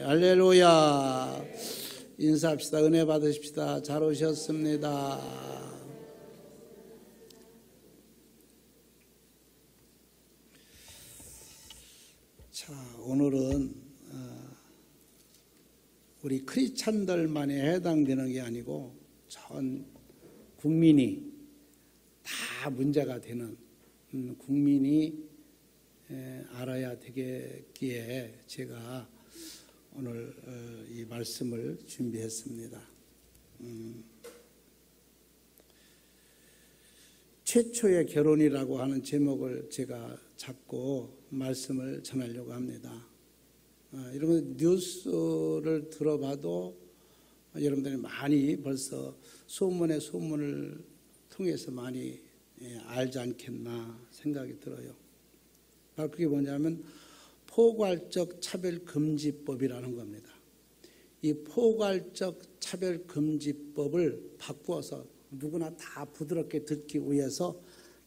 할렐루야. 인사합시다. 은혜 받으십시다. 잘 오셨습니다. 자, 오늘은 우리 크리스찬들만에 해당되는 게 아니고 전 국민이 다 문제가 되는, 국민이 알아야 되겠기에 제가 오늘 이 말씀을 준비했습니다. 최초의 결혼이라고 하는 제목을 제가 잡고 말씀을 전하려고 합니다. 여러분 뉴스를 들어봐도 여러분들이 많이 벌써 소문을 통해서 많이 알지 않겠나 생각이 들어요. 바로 그게 뭐냐면 포괄적 차별금지법이라는 겁니다. 이 포괄적 차별금지법을 바꾸어서 누구나 다 부드럽게 듣기 위해서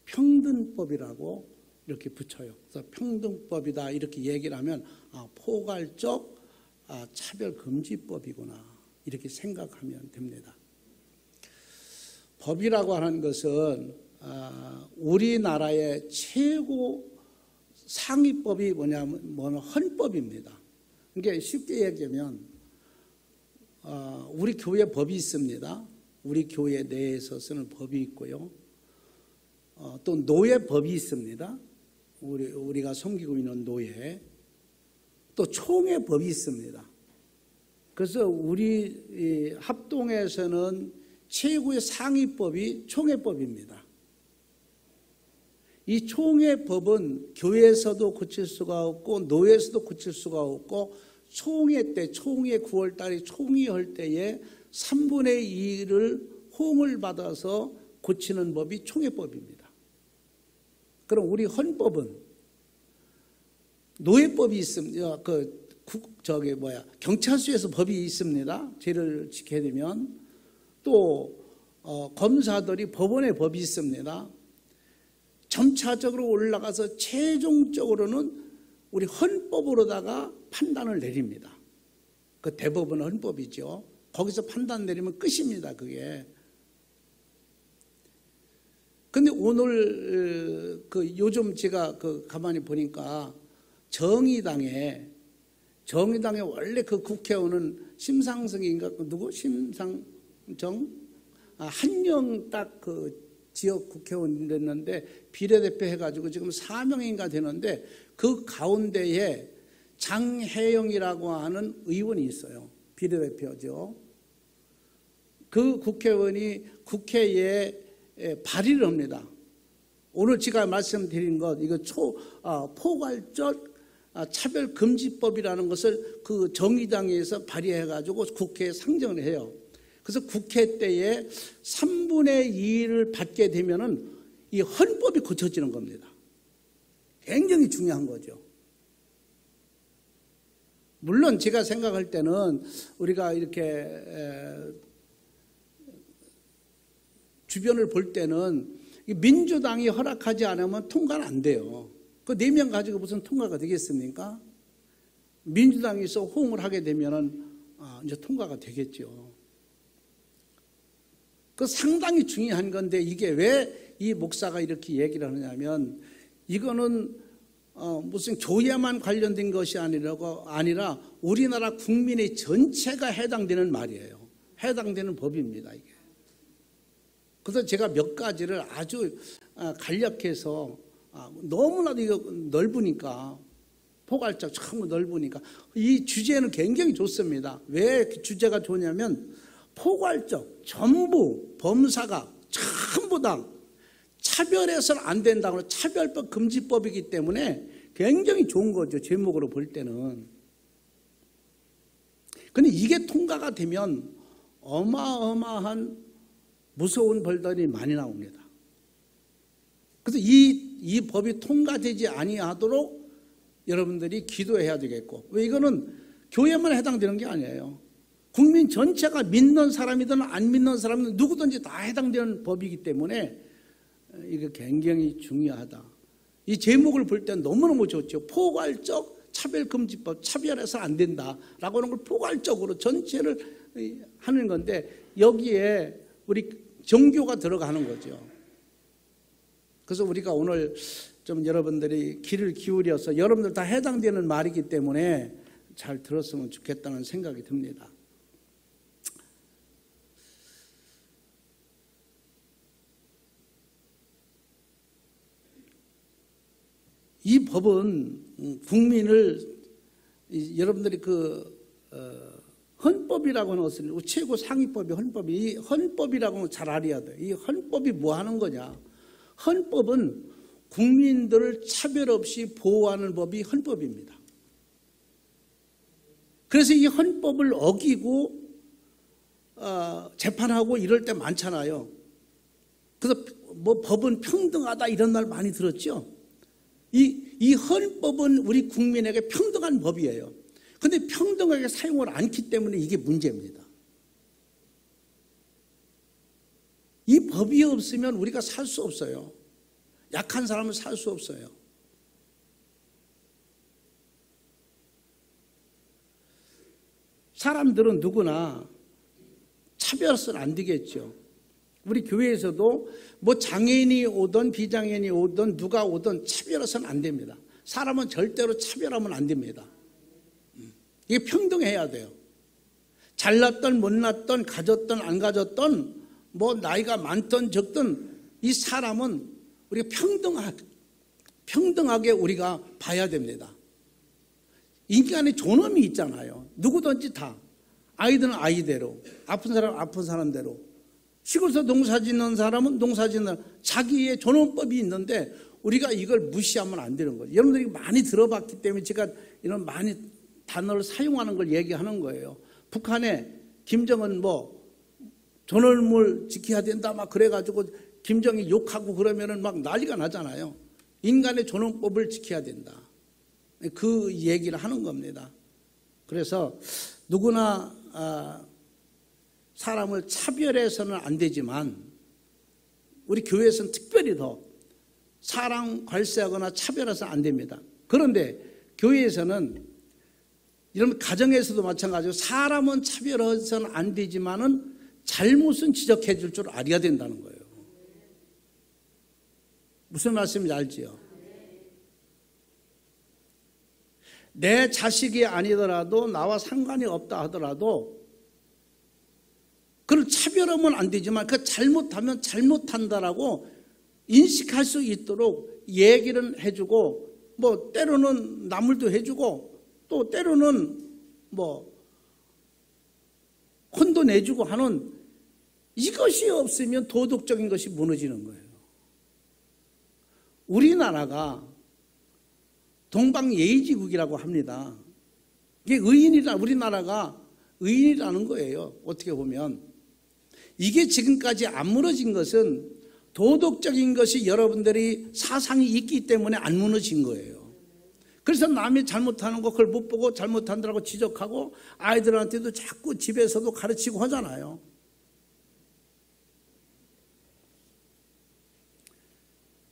평등법이라고 이렇게 붙여요. 그래서 평등법이다 이렇게 얘기를 하면 포괄적 차별금지법이구나 이렇게 생각하면 됩니다. 법이라고 하는 것은 우리나라의 최고 상위법이 뭐냐면 헌법입니다. 그러니까 쉽게 얘기하면 우리 교회 법이 있습니다. 우리 교회 내에서 쓰는 법이 있고요. 또 노예법이 있습니다. 우리가 섬기고 있는 노예. 또 총회법이 있습니다. 그래서 우리 합동에서는 최고의 상위법이 총회법입니다. 이 총회법은 교회에서도 고칠 수가 없고 노예에서도 고칠 수가 없고 총회 때, 총회 9월 달에 총회할 때에 3분의 2를 호응을 받아서 고치는 법이 총회법입니다. 그럼 우리 헌법은 노예법이 있습니다. 경찰서에서 법이 있습니다. 죄를 지켜야 되면. 또 검사들이 법원에 법이 있습니다. 점차적으로 올라가서 최종적으로는 우리 헌법으로다가 판단을 내립니다. 그 대법원 헌법이죠. 거기서 판단 내리면 끝입니다. 그게. 근데 오늘 요즘 제가 가만히 보니까 정의당에 원래 그 국회의원은 심상정인가 누구 심상정 한명 딱 지역 국회의원 됐는데 비례대표 해가지고 지금 4명인가 되는데 그 가운데에 장혜영이라고 하는 의원이 있어요. 비례대표죠. 그 국회의원이 국회에 발의를 합니다. 오늘 제가 말씀드린 것 이거 포괄적 차별금지법이라는 것을 그 정의당에서 발의해가지고 국회에 상정을 해요. 그래서 국회 때에 3분의 2를 받게 되면은 이 헌법이 고쳐지는 겁니다. 굉장히 중요한 거죠. 물론 제가 생각할 때는 우리가 이렇게 주변을 볼 때는 민주당이 허락하지 않으면 통과는 안 돼요. 그 4명 가지고 무슨 통과가 되겠습니까? 민주당에서 호응을 하게 되면은 이제 통과가 되겠죠. 그 상당히 중요한 건데 이게 왜 이 목사가 이렇게 얘기를 하느냐면 이거는 무슨 교회만 관련된 것이 아니라 우리나라 국민의 전체가 해당되는 말이에요. 해당되는 법입니다. 이게. 그래서 제가 몇 가지를 아주 간략해서 너무나도 이거 넓으니까 포괄적 참 넓으니까 이 주제는 굉장히 좋습니다. 왜 주제가 좋냐면 포괄적 전부 범사가 전부 다 차별해서는 안 된다고 차별법 금지법이기 때문에 굉장히 좋은 거죠. 제목으로 볼 때는. 근데 이게 통과가 되면 어마어마한 무서운 벌들이 많이 나옵니다. 그래서 이 법이 통과되지 아니하도록 여러분들이 기도해야 되겠고, 왜 이거는 교회만 해당되는 게 아니에요. 국민 전체가 믿는 사람이든 안 믿는 사람이든 누구든지 다 해당되는 법이기 때문에 이게 굉장히 중요하다. 이 제목을 볼 때 너무너무 좋죠. 포괄적 차별금지법, 차별해서 안 된다라고 하는 걸 포괄적으로 전체를 하는 건데 여기에 우리 종교가 들어가는 거죠. 그래서 우리가 오늘 좀 여러분들이 귀를 기울여서 여러분들 다 해당되는 말이기 때문에 잘 들었으면 좋겠다는 생각이 듭니다. 이 법은 국민을 여러분들이 헌법이라고 하는 것은 최고 상위법이 헌법이 이 헌법이라고 하는 걸 잘 알아야 돼요. 이 헌법이 뭐 하는 거냐? 헌법은 국민들을 차별 없이 보호하는 법이 헌법입니다. 그래서 이 헌법을 어기고 재판하고 이럴 때 많잖아요. 그래서 뭐 법은 평등하다 이런 말 많이 들었죠. 이 헌법은 우리 국민에게 평등한 법이에요. 그런데 평등하게 사용을 않기 때문에 이게 문제입니다. 이 법이 없으면 우리가 살 수 없어요. 약한 사람은 살 수 없어요. 사람들은 누구나 차별해서는 안 되겠죠. 우리 교회에서도 뭐 장애인이 오든 비장애인이 오든 누가 오든 차별해서는 안 됩니다. 사람은 절대로 차별하면 안 됩니다. 이게 평등해야 돼요. 잘났던 못났던 가졌던 안 가졌던 뭐 나이가 많던 적던 이 사람은 우리가 평등하게 우리가 봐야 됩니다. 인간의 존엄이 있잖아요. 누구든지 다. 아이들은 아이대로, 아픈 사람은 아픈 사람대로, 시골에서 농사 짓는 사람은 농사 짓는 자기의 존엄법이 있는데 우리가 이걸 무시하면 안 되는 거죠. 여러분들이 많이 들어봤기 때문에 제가 이런 많이 단어를 사용하는 걸 얘기하는 거예요. 북한에 김정은 뭐 존엄을 지켜야 된다 막 그래가지고 김정이 욕하고 그러면은 막 난리가 나잖아요. 인간의 존엄법을 지켜야 된다. 그 얘기를 하는 겁니다. 그래서 누구나 사람을 차별해서는 안 되지만 우리 교회에서는 특별히 더 사람 괄세하거나 차별해서 안 됩니다. 그런데 교회에서는 이런 가정에서도 마찬가지로 사람은 차별해서는 안 되지만은 잘못은 지적해 줄 줄 알아야 된다는 거예요. 무슨 말씀인지 알지요? 내 자식이 아니더라도 나와 상관이 없다 하더라도 그걸 차별하면 안 되지만 그 잘못하면 잘못한다라고 인식할 수 있도록 얘기를 해주고 뭐 때로는 나물도 해주고 또 때로는 뭐 혼도 내주고 하는 이것이 없으면 도덕적인 것이 무너지는 거예요. 우리나라가 동방예의지국이라고 합니다. 이게 우리나라가 의인이라는 거예요. 어떻게 보면. 이게 지금까지 안 무너진 것은 도덕적인 것이 여러분들이 사상이 있기 때문에 안 무너진 거예요. 그래서 남이 잘못하는 거 그걸 못 보고 잘못한다고 지적하고 아이들한테도 자꾸 집에서도 가르치고 하잖아요.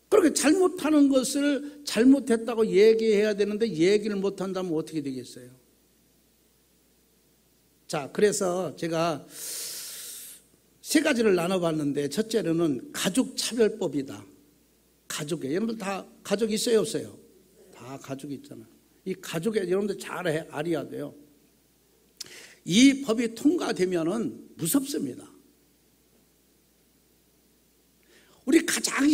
그렇게 잘못하는 것을 잘못했다고 얘기해야 되는데 얘기를 못한다면 어떻게 되겠어요? 자, 그래서 제가 세 가지를 나눠봤는데 첫째로는 가족차별법이다. 가족에 여러분들 다 가족 있어요 없어요? 다 가족이 있잖아요. 이 가족에 여러분들 잘 알아야 돼요. 이 법이 통과되면은 무섭습니다. 우리 가장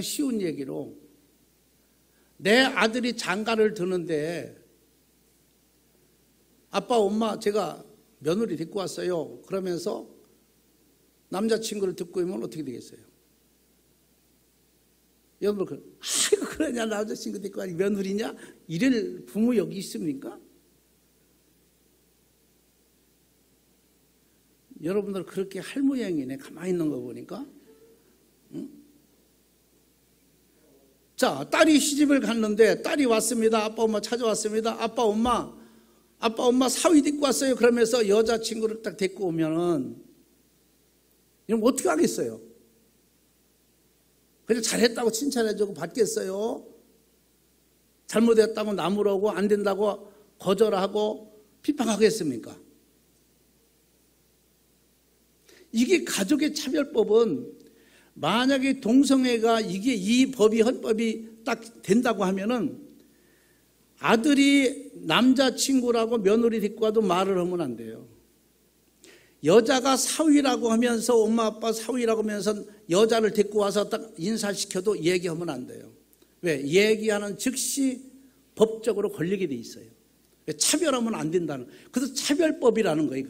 쉬운 얘기로 내 아들이 장가를 드는데 아빠 엄마 제가 며느리 데리고 왔어요. 그러면서 남자친구를 듣고 있으면 어떻게 되겠어요? 여러분 아이고 그러냐 남자친구 데리고 와니 며느리냐? 이럴 부모 여기 있습니까? 여러분들 그렇게 할 모양이네. 가만히 있는 거 보니까. 응? 자, 딸이 시집을 갔는데 딸이 왔습니다. 아빠 엄마 찾아왔습니다. 아빠 엄마 사위 데리고 왔어요. 그러면서 여자친구를 딱 데리고 오면은 이럼 어떻게 하겠어요? 그냥 잘했다고 칭찬해주고 받겠어요? 잘못했다고 나무라고 안 된다고 거절하고 비판하겠습니까? 이게 가족의 차별법은 만약에 동성애가 이 법이 헌법이 딱 된다고 하면은 아들이 남자친구라고 며느리 데리고 와도 말을 하면 안 돼요. 여자가 사위라고 하면서 엄마 아빠 사위라고 하면서 여자를 데리고 와서 딱 인사시켜도 얘기하면 안 돼요. 왜? 얘기하는 즉시 법적으로 걸리게 돼 있어요. 차별하면 안 된다는. 그래서 차별법이라는 거예요.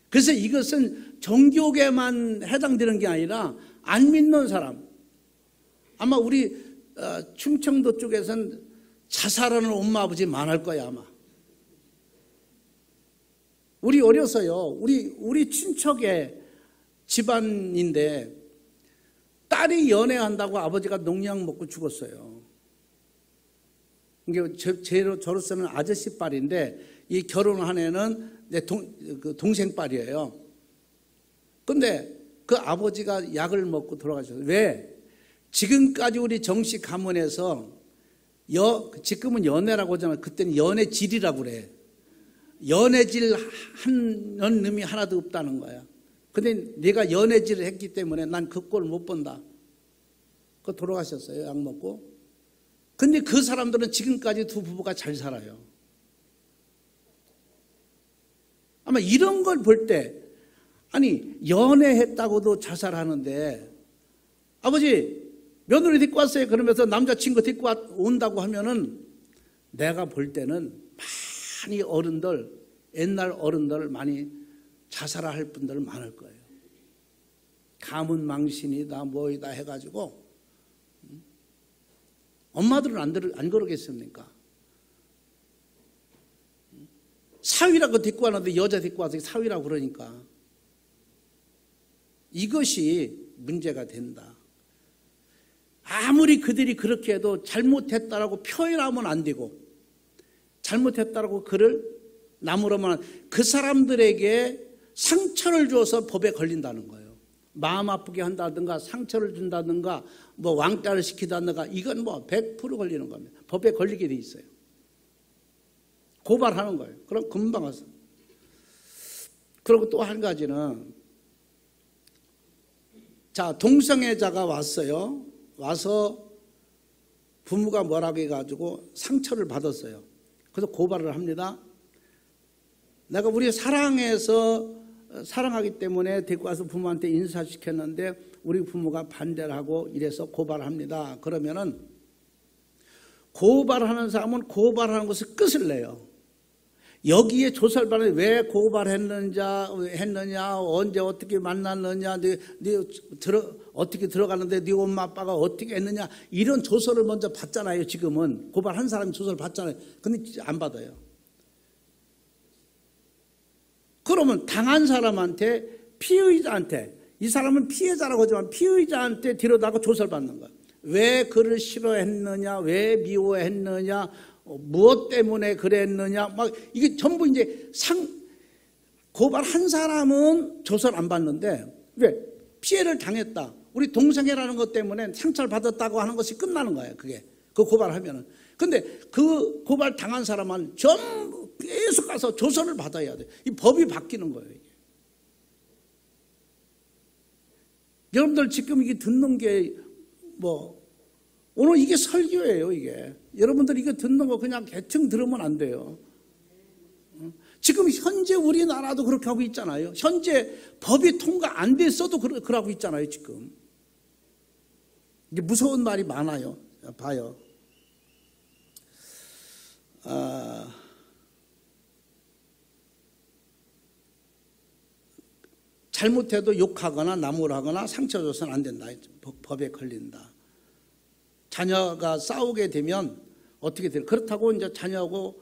그래서 이것은 종교계만 해당되는 게 아니라 안 믿는 사람, 아마 우리 충청도 쪽에서는 자살하는 엄마 아버지 많을 거야 아마. 우리 어려서요, 우리 친척의 집안인데 딸이 연애한다고 아버지가 농약 먹고 죽었어요. 이게 저로서는 아저씨 딸인데 이 결혼한 애는 내 동생 딸이에요. 근데 그 아버지가 약을 먹고 돌아가셨어요. 왜? 지금까지 우리 정식 가문에서 지금은 연애라고 하잖아요. 그때는 연애질이라고 그래. 연애질 하는 놈이 하나도 없다는 거야. 근데 내가 연애질을 했기 때문에 난 그 꼴 못 본다. 그 돌아가셨어요. 약 먹고. 근데 그 사람들은 지금까지 두 부부가 잘 살아요. 아마 이런 걸 볼 때, 아니 연애했다고도 자살하는데 아버지 며느리 데리고 왔어요 그러면서 남자친구 데리고 온다고 하면은 내가 볼 때는 많이 어른들, 옛날 어른들 많이 자살할 분들 많을 거예요. 가문 망신이다 뭐이다 해가지고. 엄마들은 안 그러겠습니까? 사위라고 데리고 왔는데 여자 데리고 와서 사위라고 그러니까 이것이 문제가 된다. 아무리 그들이 그렇게 해도 잘못했다라고 표현하면 안 되고, 잘못했다라고 그를 나무라면 그 사람들에게 상처를 줘서 법에 걸린다는 거예요. 마음 아프게 한다든가 상처를 준다든가 뭐 왕따를 시키다든가 이건 뭐 100% 걸리는 겁니다. 법에 걸리게 돼 있어요. 고발하는 거예요. 그럼 금방 와서. 그리고 또 한 가지는, 자, 동성애자가 왔어요. 와서 부모가 뭐라고 해가지고 상처를 받았어요. 그래서 고발을 합니다. 내가 우리 사랑하기 때문에 데리고 와서 부모한테 인사시켰는데 우리 부모가 반대를 하고 이래서 고발합니다. 그러면은 고발하는 사람은 고발하는 것을 끝을 내요. 여기에 조설반을 왜 고발했느냐, 언제 어떻게 만났느냐, 어떻게 들어갔는데 네 엄마 아빠가 어떻게 했느냐, 이런 조서를 먼저 받잖아요. 지금은 고발한 사람이 조서를 받잖아요. 근데 안 받아요. 그러면 당한 사람한테, 피의자한테, 이 사람은 피해자라고 하지만 피의자한테 데려다가 조사를 받는 거야. 왜 그를 싫어했느냐, 왜 미워했느냐, 무엇 때문에 그랬느냐, 막 이게 전부 이제 고발한 사람은 조사를 안 받는데, 왜? 피해를 당했다. 우리 동성애라는 것 때문에 상처를 받았다고 하는 것이 끝나는 거예요. 그게. 그 고발하면은. 근데 그 고발 당한 사람은 전부 계속 가서 조사를 받아야 돼. 이 법이 바뀌는 거예요. 이게. 여러분들 지금 이게 듣는 게 오늘 이게 설교예요, 이게. 여러분들 이거 듣는 거 그냥 대충 들으면 안 돼요. 지금 현재 우리나라도 그렇게 하고 있잖아요. 현재 법이 통과 안 됐어도 그러고 있잖아요, 지금. 이게 무서운 말이 많아요. 봐요. 잘못해도 욕하거나 나무라거나 상처 줘서는 안 된다. 법에 걸린다. 자녀가 싸우게 되면 어떻게 돼요? 그렇다고 이제 자녀하고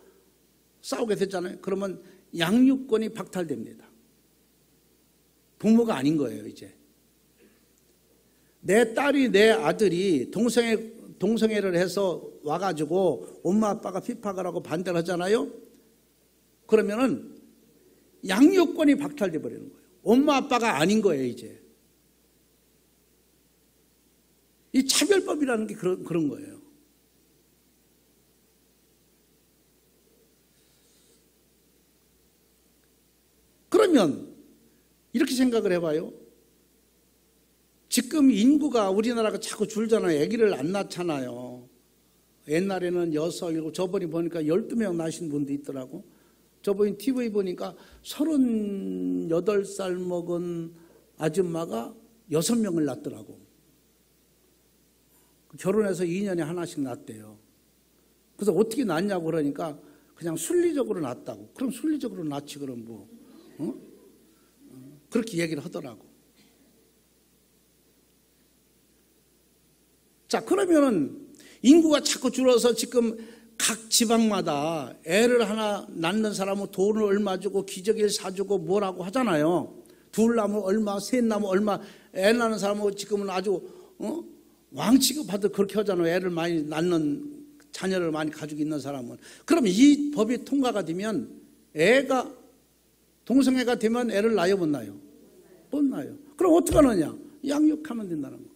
싸우게 됐잖아요. 그러면 양육권이 박탈됩니다. 부모가 아닌 거예요, 이제. 내 딸이, 내 아들이 동성애를 해서 와가지고 엄마 아빠가 핍박을 하고 반대를 하잖아요. 그러면은 양육권이 박탈돼 버리는 거예요. 엄마 아빠가 아닌 거예요, 이제. 이 차별법이라는 게 그런 거예요. 그러면 이렇게 생각을 해봐요. 지금 인구가 우리나라가 자꾸 줄잖아요. 아기를 안 낳잖아요. 옛날에는 6, 7, 저번에 보니까 12명 낳으신 분도 있더라고. 저번에 TV 보니까 38살 먹은 아줌마가 6명을 낳더라고. 결혼해서 2년에 하나씩 낳대요. 그래서 어떻게 낳냐고 그러니까 그냥 순리적으로 낳았다고. 그럼 순리적으로 낳지 그럼 뭐. 그렇게 얘기를 하더라고. 자, 그러면은 인구가 자꾸 줄어서 지금 각 지방마다 애를 하나 낳는 사람은 돈을 얼마 주고 기저귀를 사주고 뭐라고 하잖아요. 둘 낳으면 얼마, 셋 낳으면 얼마. 애 낳는 사람은 지금은 아주 왕취급하듯 그렇게 하잖아요. 애를 많이 낳는, 자녀를 많이 가지고 있는 사람은. 그럼 이 법이 통과가 되면 애가 동성애가 되면 애를 낳아요, 못 낳아요? 못 낳아요. 그럼 어떻게 하느냐? 양육하면 된다는 거예요.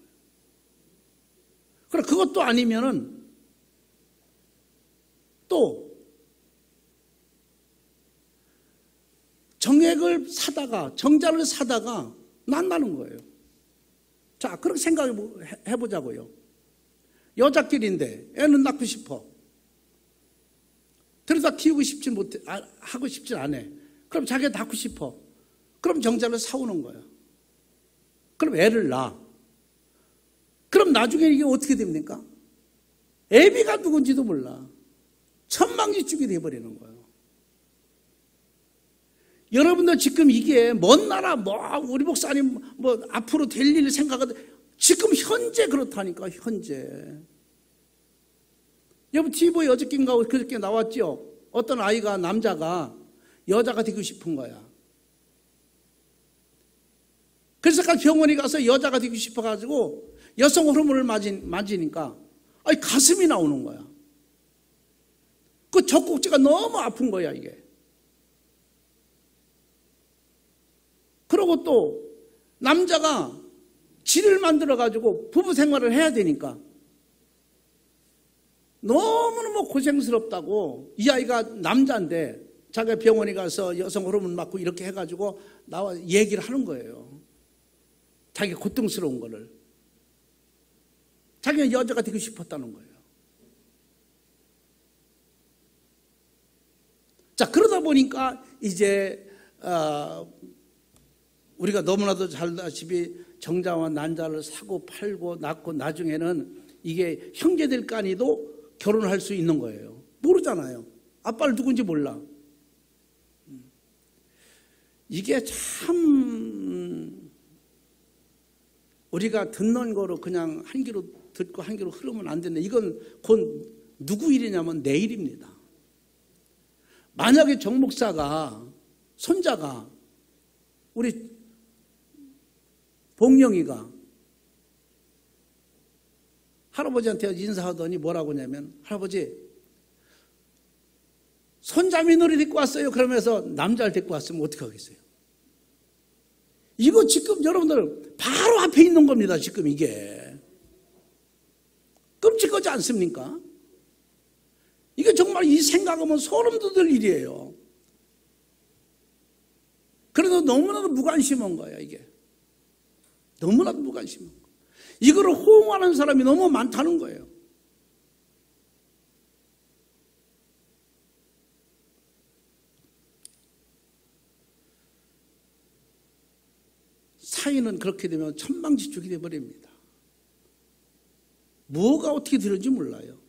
그럼 그것도 아니면은 또 정액을 사다가, 정자를 사다가 낳는다는 거예요. 자, 그렇게 생각해 보자고요. 여자끼리인데 애는 낳고 싶어. 그러다 키우고 싶진 못해, 하고 싶진 않아. 그럼 자기가 낳고 싶어. 그럼 정자를 사오는 거야. 그럼 애를 낳아. 그럼 나중에 이게 어떻게 됩니까? 애비가 누군지도 몰라. 천방지축이 돼버리는 거예요. 여러분들 지금 이게 먼 나라 우리 목사님 앞으로 될 일 생각하다 지금 현재 그렇다니까. 현재 여러분 TV에 어저께인가 그저께 나왔죠. 어떤 아이가, 남자가 여자가 되고 싶은 거야. 그래서 병원에 가서 여자가 되고 싶어가지고 여성 호르몬을 맞으니까 가슴이 나오는 거야. 그 젖꼭지가 너무 아픈 거야 이게. 그리고 또 남자가 질을 만들어가지고 부부 생활을 해야 되니까 너무너무 고생스럽다고. 이 아이가 남자인데 자기가 병원에 가서 여성 호르몬 맞고 이렇게 해가지고 나와 얘기를 하는 거예요. 자기가 고통스러운 거를. 자기가 여자가 되고 싶었다는 거예요. 자, 그러다 보니까 이제 우리가 너무나도 잘 알다시피 정자와 난자를 사고 팔고 낳고 나중에는 이게 형제들 간이도 결혼할 수 있는 거예요. 모르잖아요. 아빠를 누군지 몰라. 이게 참 우리가 듣는 거로 그냥 한 귀로 듣고 한 귀로 흐르면 안 되는데 이건 곧 누구 일이냐면 내 일입니다. 만약에 정 목사가 손자가 우리 봉영이가 할아버지한테 인사하더니 뭐라고 하냐면 할아버지 손자 며느리 데리고 왔어요. 그러면서 남자를 데리고 왔으면 어떻게 하겠어요? 이거 지금 여러분들 바로 앞에 있는 겁니다. 지금 이게 끔찍하지 않습니까? 이게 정말 이 생각하면 소름 돋을 일이에요. 그래도 너무나도 무관심한 거야 이게. 너무나도 무관심한 거야. 이거를 호응하는 사람이 너무 많다는 거예요. 사회는 그렇게 되면 천방지축이 되어버립니다. 뭐가 어떻게 되는지 몰라요.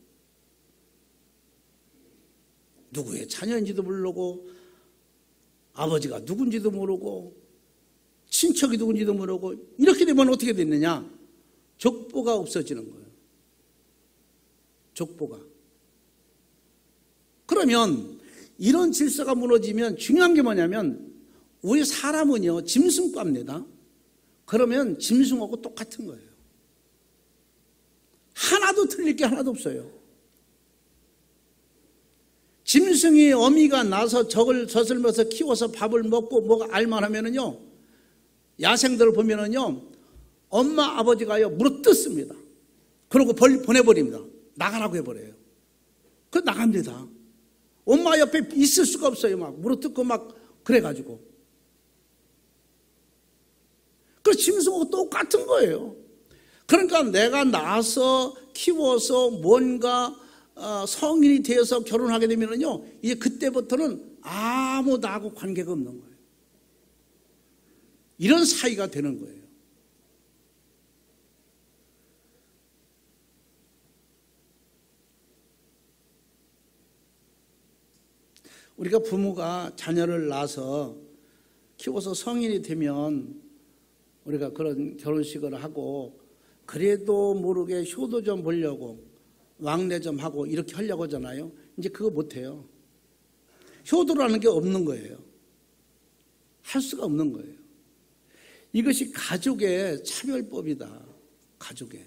누구의 자녀인지도 모르고 아버지가 누군지도 모르고 친척이 누군지도 모르고 이렇게 되면 어떻게 됐느냐? 족보가 없어지는 거예요. 족보가. 그러면 이런 질서가 무너지면 중요한 게 뭐냐면 우리 사람은요 짐승과입니다. 그러면 짐승하고 똑같은 거예요. 하나도 틀릴 게 하나도 없어요. 짐승이 어미가 나서 적을 젖을면서 키워서 밥을 먹고 뭐가 알만하면은요 야생들을 보면은요 엄마 아버지가요 물어뜯습니다. 그러고 보내버립니다. 나가라고 해버려요. 그 나갑니다. 엄마 옆에 있을 수가 없어요. 막 물어뜯고 막 그래가지고 그런 짐승하고 똑같은 거예요. 그러니까 내가 낳아서 키워서 뭔가 성인이 되어서 결혼하게 되면요, 이제 그때부터는 아무 나하고 관계가 없는 거예요. 이런 사이가 되는 거예요. 우리가 부모가 자녀를 낳아서 키워서 성인이 되면 우리가 그런 결혼식을 하고 그래도 모르게 효도 좀 보려고 왕래 좀 하고 이렇게 하려고 하잖아요. 이제 그거 못해요. 효도라는 게 없는 거예요. 할 수가 없는 거예요. 이것이 가족의 차별법이다. 가족의.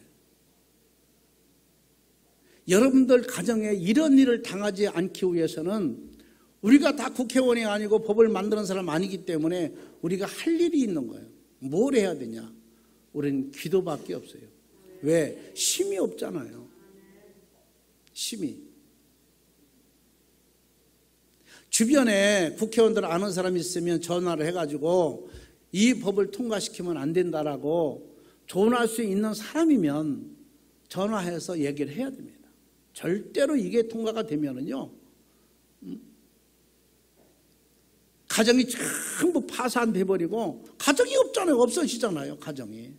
여러분들 가정에 이런 일을 당하지 않기 위해서는 우리가 다 국회의원이 아니고 법을 만드는 사람 아니기 때문에 우리가 할 일이 있는 거예요. 뭘 해야 되냐? 우리는 기도밖에 없어요. 왜? 힘이 없잖아요. 힘이. 주변에 국회의원들 아는 사람이 있으면 전화를 해가지고 이 법을 통과시키면 안 된다라고 조언할 수 있는 사람이면 전화해서 얘기를 해야 됩니다. 절대로 이게 통과가 되면은요, 가정이 전부 파산돼버리고, 가정이 없잖아요. 없어지잖아요. 가정이.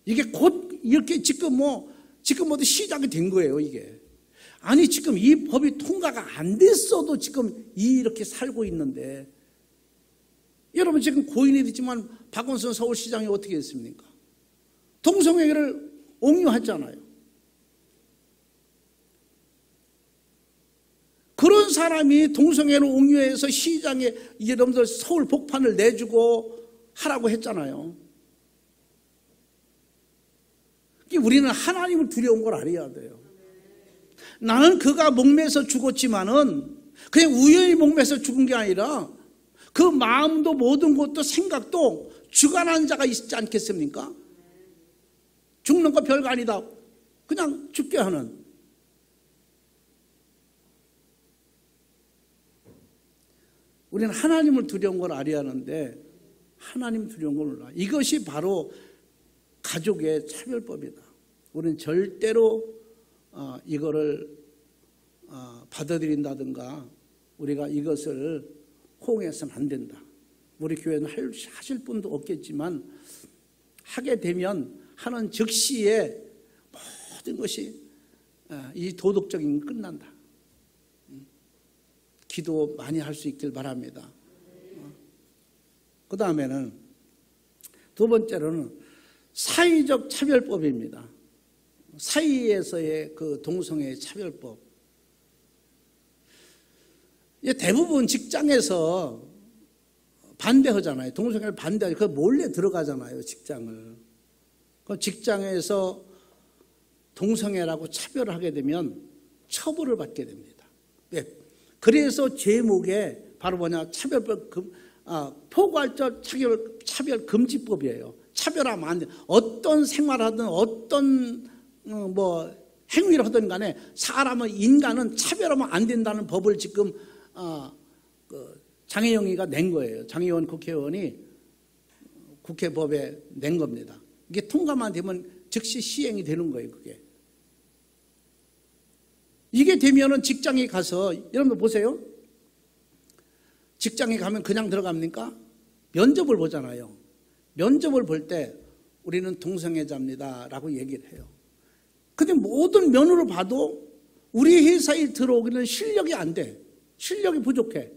이게 곧 이렇게 지금 모두 시작이 된 거예요. 이게. 아니 지금 이 법이 통과가 안 됐어도 지금 이렇게 살고 있는데, 여러분 지금 고인이 됐지만 박원순 서울시장이 어떻게 했습니까? 동성애를 옹호했잖아요. 그런 사람이 동성애를 옹호해서 시장에 여러분들 서울 복판을 내주고 하라고 했잖아요. 우리는 하나님을 두려운 걸 알아야 돼요. 나는 그가 목매서 죽었지만은 그냥 우연히 목매서 죽은 게 아니라 그 마음도 모든 것도 생각도 주관하는 자가 있지 않겠습니까? 죽는 거 별거 아니다. 그냥 죽게 하는. 우리는 하나님을 두려운 걸 알아야 하는데 하나님 두려운 걸 몰라. 이것이 바로 가족의 차별법이다. 우리는 절대로 이거를 받아들인다든가 우리가 이것을 호응해서는 안 된다. 우리 교회는 하실 분도 없겠지만 하게 되면 하는 즉시에 모든 것이 이 도덕적인 게 끝난다. 기도 많이 할 수 있길 바랍니다. 그 다음에는 두 번째로는 사회적 차별법입니다. 사이에서의 그 동성애의 차별법. 대부분 직장에서 반대하잖아요. 동성애를 반대하죠. 그 몰래 들어가잖아요. 직장을. 그 직장에서 동성애라고 차별을 하게 되면 처벌을 받게 됩니다. 네. 그래서 제목에 바로 뭐냐, 차별법, 포괄적 차별금지법이에요. 차별하면 안 돼. 어떤 생활하든 어떤 행위를 하든 간에 사람은, 인간은 차별하면 안 된다는 법을 지금 장혜영이가 낸 거예요. 장혜원 국회의원이 국회법에 낸 겁니다. 이게 통과만 되면 즉시 시행이 되는 거예요. 그게. 이게 되면은 직장에 가서, 여러분들 보세요. 직장에 가면 그냥 들어갑니까? 면접을 보잖아요. 면접을 볼 때 우리는 동성애자입니다 라고 얘기를 해요. 근데 모든 면으로 봐도 우리 회사에 들어오기는 실력이 안 돼. 실력이 부족해.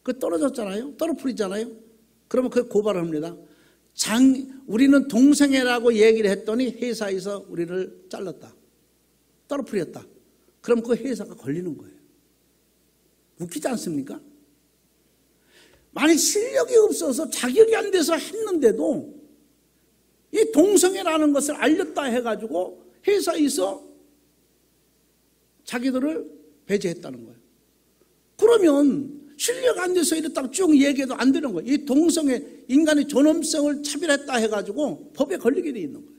그 떨어졌잖아요. 떨어뜨리잖아요. 그러면 그 고발을 합니다. 우리는 동성애라고 얘기를 했더니 회사에서 우리를 잘랐다. 떨어뜨렸다. 그럼 그 회사가 걸리는 거예요. 웃기지 않습니까? 만약 실력이 없어서 자격이 안 돼서 했는데도 이 동성애라는 것을 알렸다 해가지고 회사에서 자기들을 배제했다는 거예요. 그러면 실력 안 돼서 이랬다고 쭉 얘기해도 안 되는 거예요. 이 동성애, 인간의 존엄성을 차별했다 해가지고 법에 걸리게 돼 있는 거예요.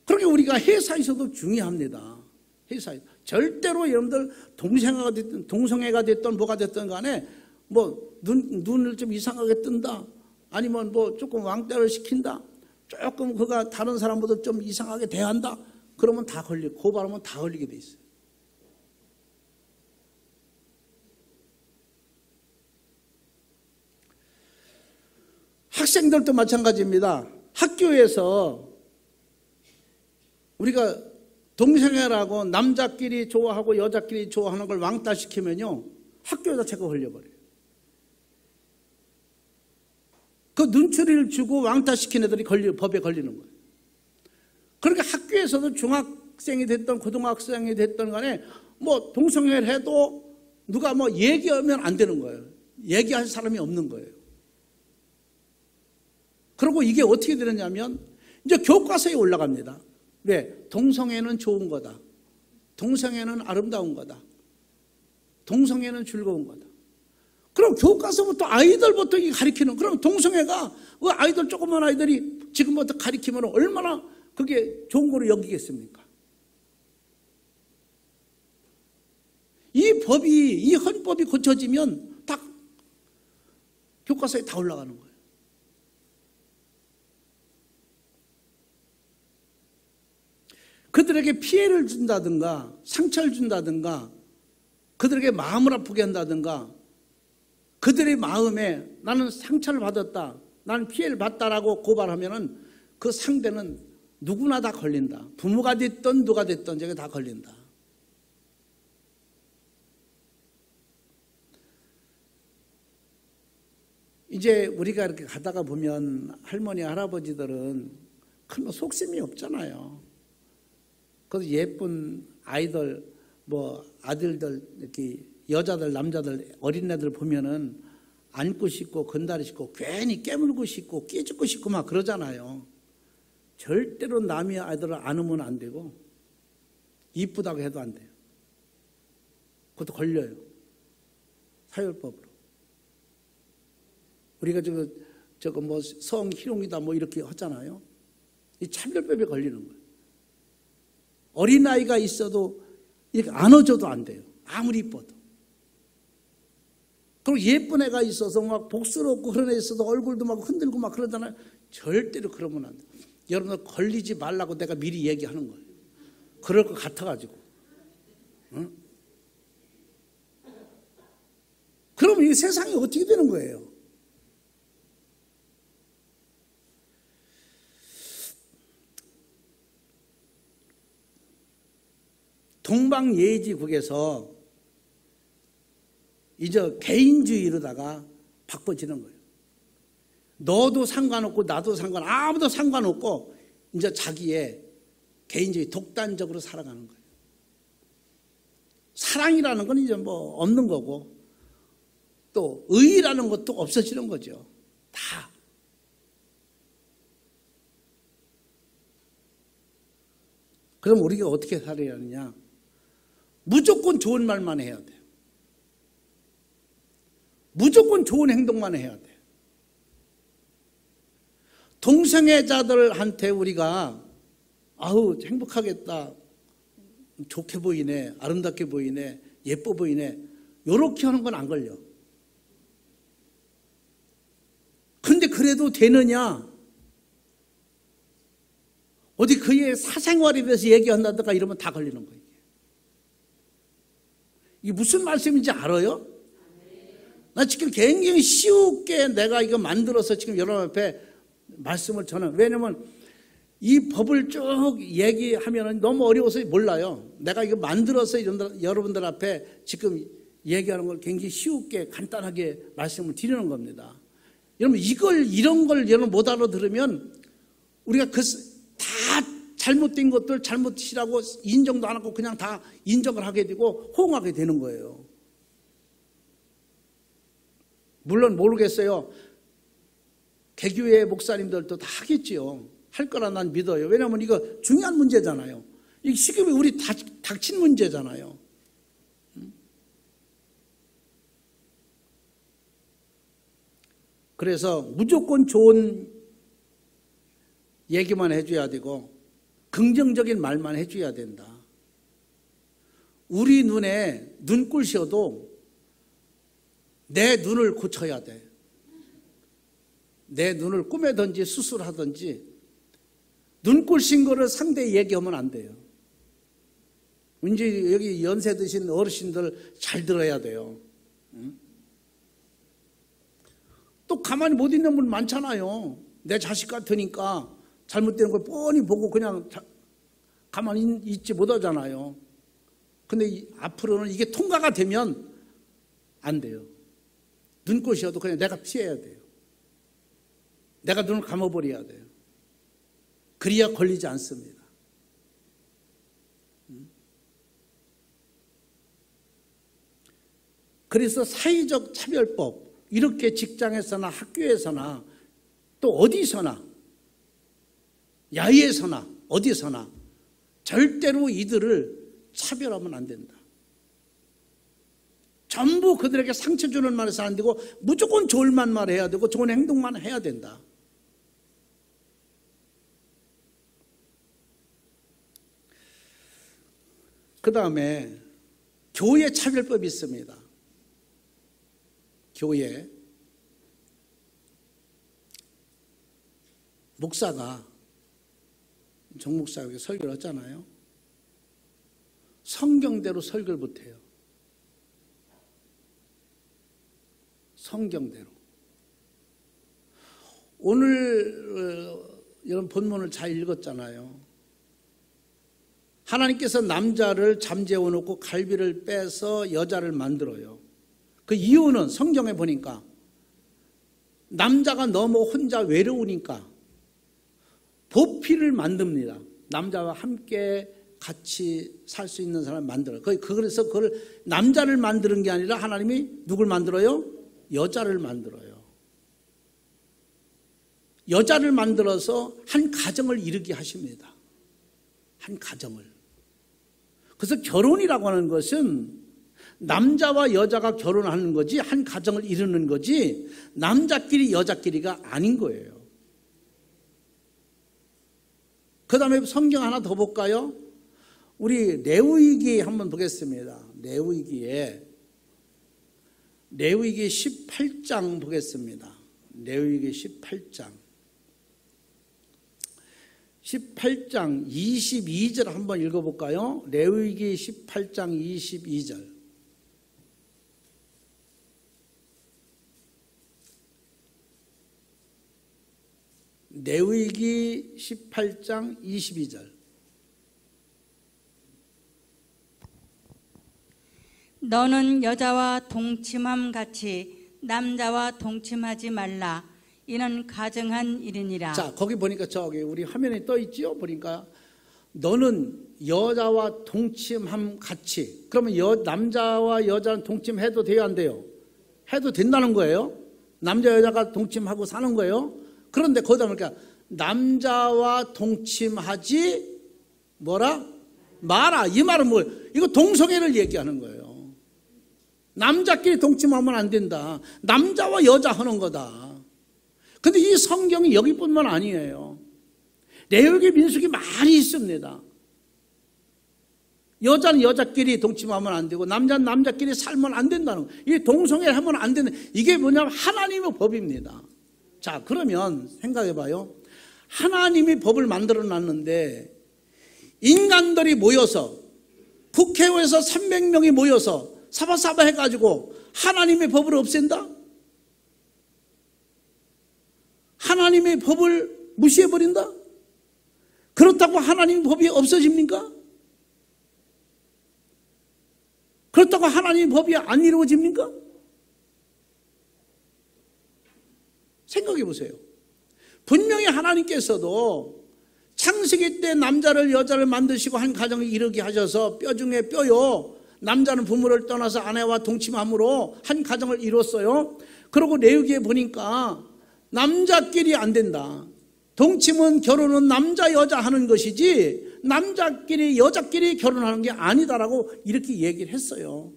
그러니까 우리가 회사에서도 중요합니다. 회사에. 절대로 여러분들 동성애가 됐든 뭐가 됐든 간에 뭐 눈을 좀 이상하게 뜬다, 아니면 뭐 조금 왕따를 시킨다, 조금 그가 다른 사람보다 좀 이상하게 대한다, 그러면 다 고발하면 다 걸리게 돼 있어요. 학생들도 마찬가지입니다. 학교에서 우리가 동성애라고 남자끼리 좋아하고 여자끼리 좋아하는 걸 왕따시키면요, 학교 자체가 걸려버려요. 그 눈초리를 주고 왕따시킨 애들이 법에 걸리는 거예요. 그러니까 학교에서도 중학생이 됐든 고등학생이 됐든 간에 뭐 동성애를 해도 누가 뭐 얘기하면 안 되는 거예요. 얘기할 사람이 없는 거예요. 그리고 이게 어떻게 되느냐면 이제 교과서에 올라갑니다. 왜? 동성애는 좋은 거다. 동성애는 아름다운 거다. 동성애는 즐거운 거다. 그럼 교과서부터 아이들부터 가르치는, 그럼 동성애가 아이들, 조그만 아이들이 지금부터 가르치면 얼마나 그게 좋은 거로 여기겠습니까? 이 헌법이 고쳐지면 딱 교과서에 다 올라가는 거예요. 그들에게 피해를 준다든가 상처를 준다든가 그들에게 마음을 아프게 한다든가 그들의 마음에 나는 상처를 받았다, 나는 피해를 받다라고 고발하면은 그 상대는 누구나 다 걸린다. 부모가 됐든 누가 됐든 저게 다 걸린다. 이제 우리가 이렇게 가다가 보면 할머니 할아버지들은 큰 속셈이 없잖아요. 그래서 예쁜 아이들, 뭐 아들들, 이렇게 여자들, 남자들, 어린애들 보면은 안고 싶고 건다리 싶고 괜히 깨물고 싶고 끼죽고 싶고 막 그러잖아요. 절대로 남의 아이들을 안으면 안 되고 이쁘다고 해도 안 돼요. 그것도 걸려요. 사율법으로. 우리가 저거 뭐 성희롱이다 뭐 이렇게 하잖아요. 이 차별법에 걸리는 거예요. 어린아이가 있어도 이렇게 안아줘도 안 돼요. 아무리 이뻐도. 그리고 예쁜 애가 있어서 막 복스럽고 그런 애 있어도 얼굴도 막 흔들고 막 그러잖아요. 절대로 그러면 안 돼요. 여러분들 걸리지 말라고 내가 미리 얘기하는 거예요. 그럴 것 같아가지고. 응? 그러면 이 세상이 어떻게 되는 거예요? 동방예의지국에서 이제 개인주의로다가 바꿔지는 거예요. 너도 상관없고 나도 아무도 상관없고 이제 자기의 개인주의 독단적으로 살아가는 거예요. 사랑이라는 건 이제 뭐 없는 거고 또 의의라는 것도 없어지는 거죠. 다. 그럼 우리가 어떻게 살아야 하느냐? 무조건 좋은 말만 해야 돼요. 무조건 좋은 행동만 해야 돼요. 동성애자들한테 우리가 아우 행복하겠다, 좋게 보이네, 아름답게 보이네, 예뻐 보이네, 요렇게 하는 건 안 걸려. 근데 그래도 되느냐? 어디 그의 사생활에 대해서 얘기한다든가 이러면 다 걸리는 거예요. 이게 무슨 말씀인지 알아요? 나 지금 굉장히 쉽게 내가 이거 만들어서 지금 여러분 앞에 말씀을 전해. 왜냐면 이 법을 쭉 얘기하면 너무 어려워서 몰라요. 내가 이거 만들어서 여러분들 앞에 지금 얘기하는 걸 굉장히 쉽게 간단하게 말씀을 드리는 겁니다. 여러분 이런 걸 여러분 못 알아들으면 우리가 다 잘못된 것들 잘못이라고 인정도 안 하고 그냥 다 인정을 하게 되고 호응하게 되는 거예요. 물론 모르겠어요. 개교회 목사님들도 다 하겠지요. 할 거라 난 믿어요. 왜냐하면 이거 중요한 문제잖아요. 이 시급이 우리 닥친 문제잖아요. 그래서 무조건 좋은 얘기만 해줘야 되고 긍정적인 말만 해줘야 된다. 우리 눈에 눈꼴시여도 내 눈을 고쳐야 돼. 내 눈을 꾸매든지 수술하든지 눈꼴신 거를 상대에 얘기하면 안 돼요. 이제 여기 연세 드신 어르신들 잘 들어야 돼요. 또 가만히 못 있는 분 많잖아요. 내 자식 같으니까 잘못된 걸 뻔히 보고 그냥 가만히 있지 못하잖아요. 근데 앞으로는 이게 통과가 되면 안 돼요. 눈꽃이어도 그냥 내가 피해야 돼요. 내가 눈을 감아버려야 돼요. 그래야 걸리지 않습니다. 그래서 사회적 차별법, 이렇게 직장에서나 학교에서나 또 어디서나 야외에서나 어디서나 절대로 이들을 차별하면 안 된다. 전부 그들에게 상처 주는 말을 해서 안 되고 무조건 좋은 말만 해야 되고 좋은 행동만 해야 된다. 그 다음에 교회 차별법이 있습니다. 교회 목사가 정 목사에게 설교를 했잖아요. 성경대로 설교를 못해요. 성경대로. 오늘 이런 본문을 잘 읽었잖아요. 하나님께서 남자를 잠재워 놓고 갈비를 빼서 여자를 만들어요. 그 이유는 성경에 보니까 남자가 너무 혼자 외로우니까 보필을 만듭니다. 남자와 함께 같이 살 수 있는 사람을 만들어요. 그래서 그걸 남자를 만드는 게 아니라 하나님이 누굴 만들어요? 여자를 만들어요. 여자를 만들어서 한 가정을 이루게 하십니다. 한 가정을. 그래서 결혼이라고 하는 것은 남자와 여자가 결혼하는 거지 한 가정을 이루는 거지 남자끼리 여자끼리가 아닌 거예요. 그 다음에 성경 하나 더 볼까요? 우리 레위기 한번 보겠습니다. 레위기 18장 보겠습니다. 레위기 18장 22절 한번 읽어볼까요? 레위기 18장 22절. 레위기 18장 22절. 너는 여자와 동침함 같이 남자와 동침하지 말라. 이는 가증한 일이니라. 자, 거기 보니까 저기 우리 화면에 떠 있지요? 보니까 너는 여자와 동침함 같이. 그러면 남자와 여자는 동침해도 돼요, 안 돼요? 해도 된다는 거예요. 남자 여자가 동침하고 사는 거예요. 그런데 거기다 보니까 남자와 동침하지 뭐라? 마라. 이 말은 뭐예요? 이거 동성애를 얘기하는 거예요. 남자끼리 동침하면 안 된다. 남자와 여자 하는 거다. 근데 이 성경이 여기뿐만 아니에요. 레위기 민수기 많이 있습니다. 여자는 여자끼리 동침하면 안 되고 남자는 남자끼리 살면 안 된다는 거예요. 이 동성애 하면 안 되는, 이게 뭐냐면 하나님의 법입니다. 자, 그러면 생각해봐요. 하나님이 법을 만들어 놨는데 인간들이 모여서 국회의원에서 300명이 모여서 사바사바 해가지고 하나님의 법을 없앤다? 하나님의 법을 무시해버린다? 그렇다고 하나님의 법이 없어집니까? 그렇다고 하나님의 법이 안 이루어집니까? 생각해 보세요. 분명히 하나님께서도 창세기 때 남자를 여자를 만드시고 한 가정을 이루게 하셔서 뼈 중에 뼈요. 남자는 부모를 떠나서 아내와 동침함으로 한 가정을 이뤘어요. 그리고 레위기에 보니까 남자끼리 안 된다. 동침은 결혼은 남자 여자 하는 것이지 남자끼리 여자끼리 결혼하는 게 아니다라고 이렇게 얘기를 했어요.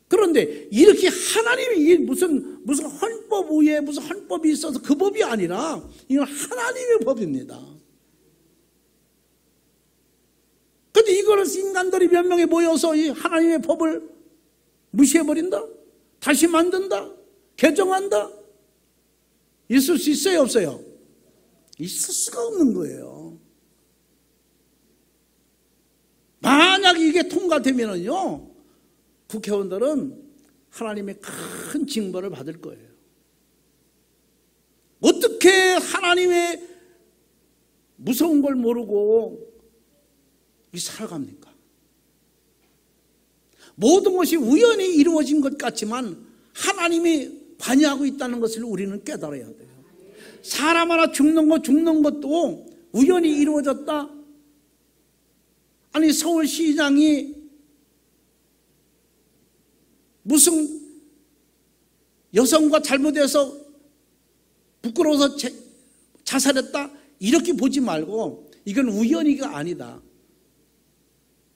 그런데 이렇게 하나님이 무슨 헌법 위에 무슨 헌법이 있어서 그 법이 아니라 이건 하나님의 법입니다. 근데 그런데 이걸 인간들이 몇 명이 모여서 이 하나님의 법을 무시해버린다? 다시 만든다? 개정한다? 있을 수 있어요, 없어요? 있을 수가 없는 거예요. 만약 이게 통과되면은요, 국회의원들은 하나님의 큰 징벌을 받을 거예요. 어떻게 하나님의 무서운 걸 모르고 살아갑니까? 모든 것이 우연히 이루어진 것 같지만 하나님이 관여하고 있다는 것을 우리는 깨달아야 돼요. 사람 하나 죽는 것도 우연히 이루어졌다? 아니, 서울시장이 무슨 여성과 잘못해서 부끄러워서 자살했다? 이렇게 보지 말고 이건 우연히가 아니다.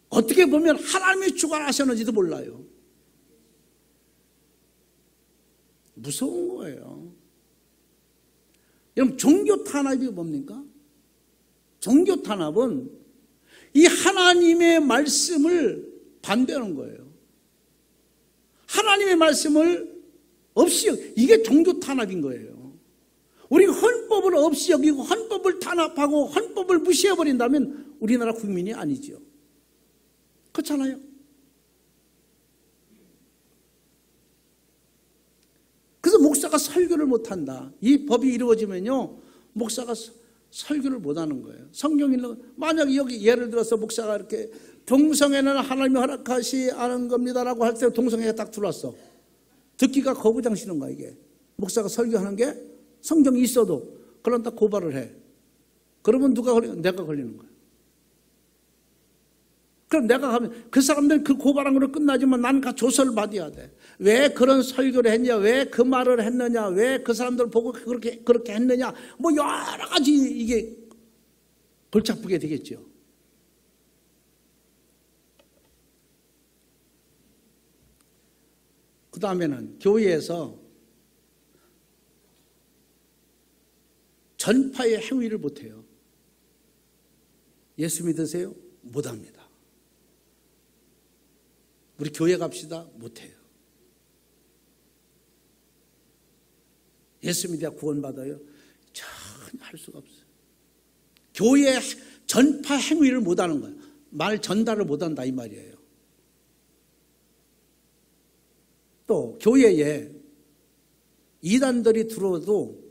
어떻게 보면 하나님이 주관하셨는지도 몰라요. 무서운 거예요. 여러분, 종교 탄압이 뭡니까? 종교 탄압은 이 하나님의 말씀을 반대하는 거예요. 하나님의 말씀을 없이, 이게 종교 탄압인 거예요. 우리가 헌법을 없이 여기고 헌법을 탄압하고 헌법을 무시해버린다면 우리나라 국민이 아니죠. 그렇잖아요. 그래서 목사가 설교를 못한다. 이 법이 이루어지면요, 목사가 설교를 못하는 거예요. 성경 읽는, 만약 여기 예를 들어서 목사가 이렇게 동성애는 하나님이 허락하시 않은 겁니다라고 할 때 동성애가 딱 들어왔어. 듣기가 거부장시는 거야, 이게. 목사가 설교하는 게 성경이 있어도 그런다 고발을 해. 그러면 누가 걸리는? 내가 걸리는 거야. 그럼 내가 가면 그 사람들은 그 고발한 걸로 끝나지만 나는 조서를 받아야 돼. 왜 그런 설교를 했냐? 왜 그 말을 했느냐? 왜 그 사람들 보고 그렇게 했느냐? 뭐 여러 가지 이게 골치 아프게 되겠죠. 그 다음에는 교회에서 전파의 행위를 못해요. 예수 믿으세요? 못합니다. 우리 교회 갑시다? 못해요. 예수 믿어야 구원받아요? 전혀 할 수가 없어요. 교회 전파 행위를 못하는 거예요. 말 전달을 못한다 이 말이에요. 또 교회에 이단들이 들어도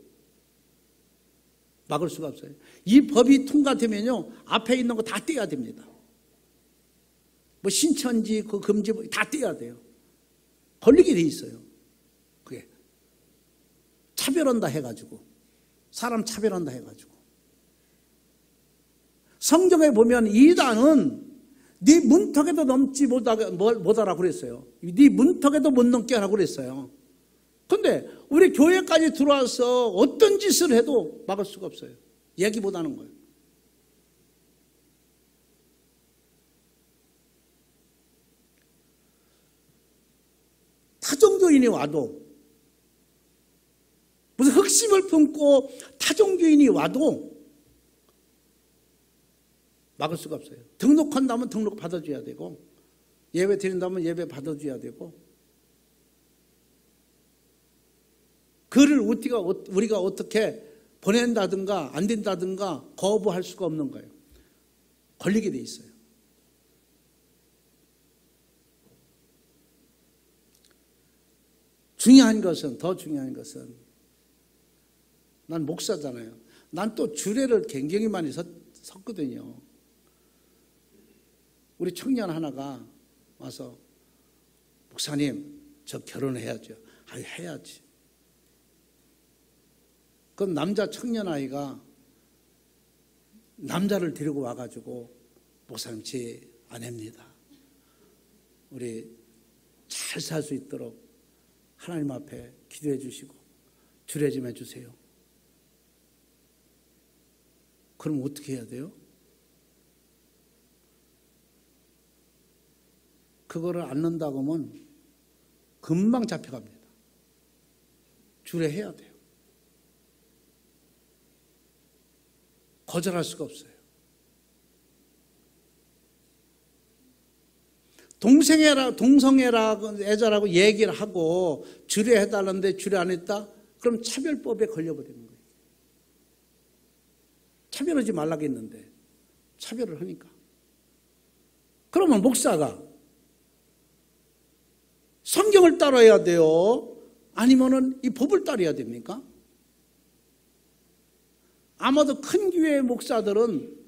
막을 수가 없어요. 이 법이 통과되면요, 앞에 있는 거 다 떼야 됩니다. 뭐 신천지, 그 금지 다 떼야 돼요. 걸리게 돼 있어요. 그게 차별한다 해가지고, 사람 차별한다 해가지고. 성경에 보면 이단은 네 문턱에도 넘지 못하라고 그랬어요. 네 문턱에도 못 넘게 하라고 그랬어요. 근데 우리 교회까지 들어와서 어떤 짓을 해도 막을 수가 없어요. 얘기 못하는 거예요. 타종교인이 와도, 무슨 흑심을 품고 타종교인이 와도 막을 수가 없어요. 등록한다면 등록 받아줘야 되고, 예배 드린다면 예배 받아줘야 되고, 그를 우리가 어떻게 보낸다든가 안 된다든가 거부할 수가 없는 거예요. 걸리게 돼 있어요. 더 중요한 것은 난 목사잖아요. 난 또 주례를 굉장히 많이 섰거든요. 우리 청년 하나가 와서 목사님, 저 결혼해야죠. 해야지. 그럼 남자 청년 아이가 남자를 데리고 와가지고 목사님, 제 아내입니다. 우리 잘 살 수 있도록 하나님 앞에 기도해 주시고 주례 좀 해주세요. 그럼 어떻게 해야 돼요? 그거를 안 넣는다고 하면 금방 잡혀갑니다. 주례해야 돼요. 거절할 수가 없어요. 동성애라고 애자라고 얘기를 하고 주례해달라는데 주례 안 했다? 그럼 차별법에 걸려버리는 거예요. 차별하지 말라고 했는데 차별을 하니까. 그러면 목사가 성경을 따라야 돼요? 아니면은 이 법을 따라야 됩니까? 아마도 큰 교회 목사들은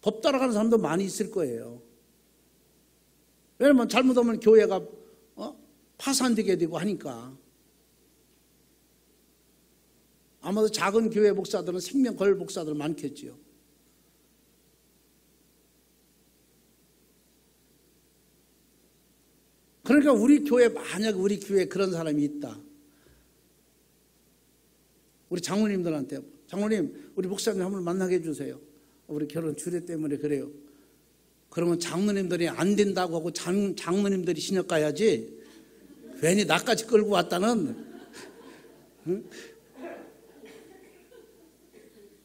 법 따라가는 사람도 많이 있을 거예요. 왜냐면 잘못하면 교회가 파산되게 되고 하니까. 아마도 작은 교회 목사들은 생명 걸 목사들 많겠지요. 그러니까 만약 우리 교회에 그런 사람이 있다. 우리 장로님들한테, 장로님, 우리 목사님 한번 만나게 해주세요. 우리 결혼 주례 때문에 그래요. 그러면 장로님들이 안 된다고 하고 장로님들이 신역 가야지, 괜히 나까지 끌고 왔다는, 응?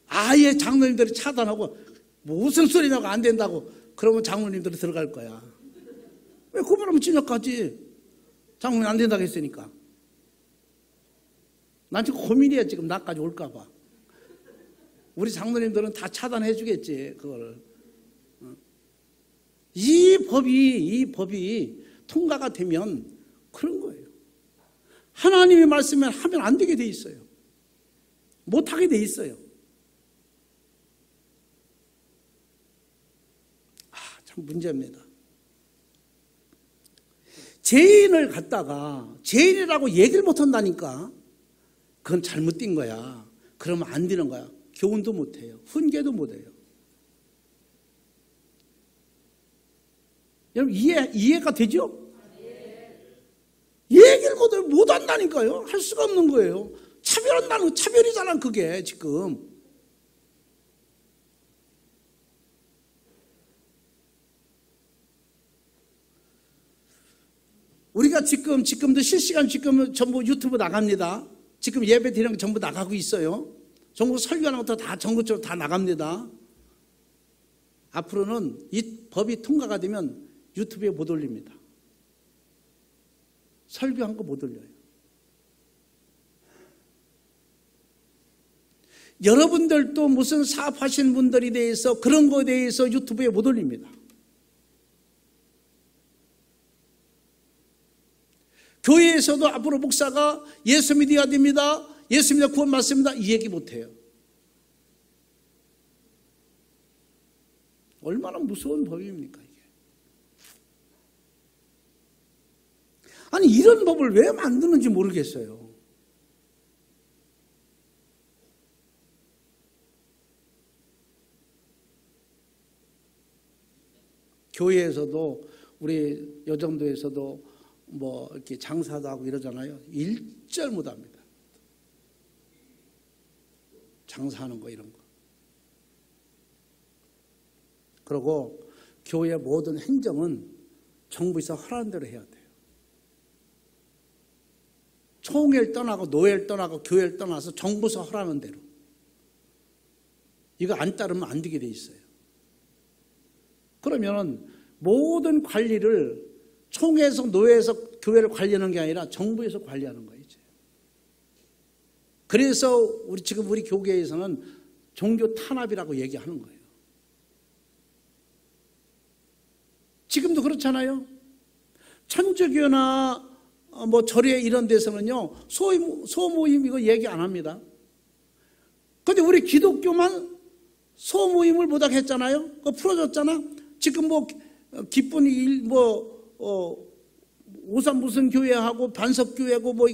아예 장로님들이 차단하고 무슨 소리냐고 안 된다고 그러면 장로님들이 들어갈 거야. 왜 그만하면 진역하지? 장로님 안 된다고 했으니까. 난 지금 고민이야. 지금 나까지 올까 봐. 우리 장로님들은 다 차단해 주겠지 그걸. 이 법이 통과가 되면 그런 거예요. 하나님의 말씀을 하면 안 되게 돼 있어요. 못하게 돼 있어요. 참 문제입니다. 죄인을 갖다가 죄인이라고 얘기를 못한다니까 그건 잘못된 거야. 그러면 안 되는 거야. 교훈도 못해요. 훈계도 못해요. 여러분 이해가 되죠? 얘기를 못한다니까요. 할 수가 없는 거예요. 차별한다는 차별이잖아 그게 지금. 우리가 지금도 실시간 지금 전부 유튜브 나갑니다. 지금 예배 드리는 거 전부 나가고 있어요. 전국 설교하는 것도 다 전국적으로 다 나갑니다. 앞으로는 이 법이 통과가 되면 유튜브에 못 올립니다. 설교한 거 못 올려요. 여러분들도 무슨 사업하시는 분들에 대해서 그런 거에 대해서 유튜브에 못 올립니다. 교회에서도 앞으로 목사가 예수 믿어야 됩니다. 예수 믿어 구원 받습니다. 이 얘기 못해요. 얼마나 무서운 법입니까 이게. 아니 이런 법을 왜 만드는지 모르겠어요. 교회에서도 우리 여정도에서도 뭐 이렇게 장사도 하고 이러잖아요. 일절 못합니다. 장사하는 거 이런 거. 그리고 교회 모든 행정은 정부에서 허락한 대로 해야 돼요. 총회를 떠나고 노회를 떠나고 교회를 떠나서 정부에서 허락하는 대로. 이거 안 따르면 안 되게 돼 있어요. 그러면 모든 관리를 총회에서 노회에서 교회를 관리하는 게 아니라 정부에서 관리하는 거예요. 이제. 그래서 지금 우리 교계에서는 종교 탄압이라고 얘기하는 거예요. 지금도 그렇잖아요. 천주교나 뭐 절에 이런 데서는요 소모임 이거 얘기 안 합니다. 근데 우리 기독교만 소모임을 못하게 했잖아요. 그거 풀어줬잖아. 지금 뭐 기쁜 일 오산 무슨 교회하고 반석교회고 뭐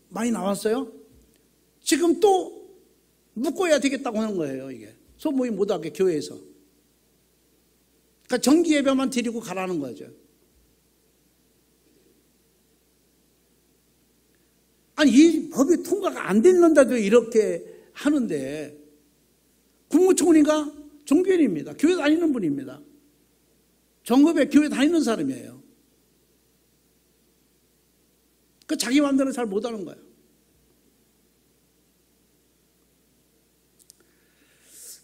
많이 나왔어요. 지금 또 묶어야 되겠다고 하는 거예요. 이게 소모임 못하게 교회에서. 그러니까 정기 예배만 드리고 가라는 거죠. 아니 이 법이 통과가 안 됐는데도 이렇게 하는데 국무총리가 종교인입니다. 교회 다니는 분입니다. 정급에 교회 다니는 사람이에요. 그 자기 마음대로 잘 못하는 거예요.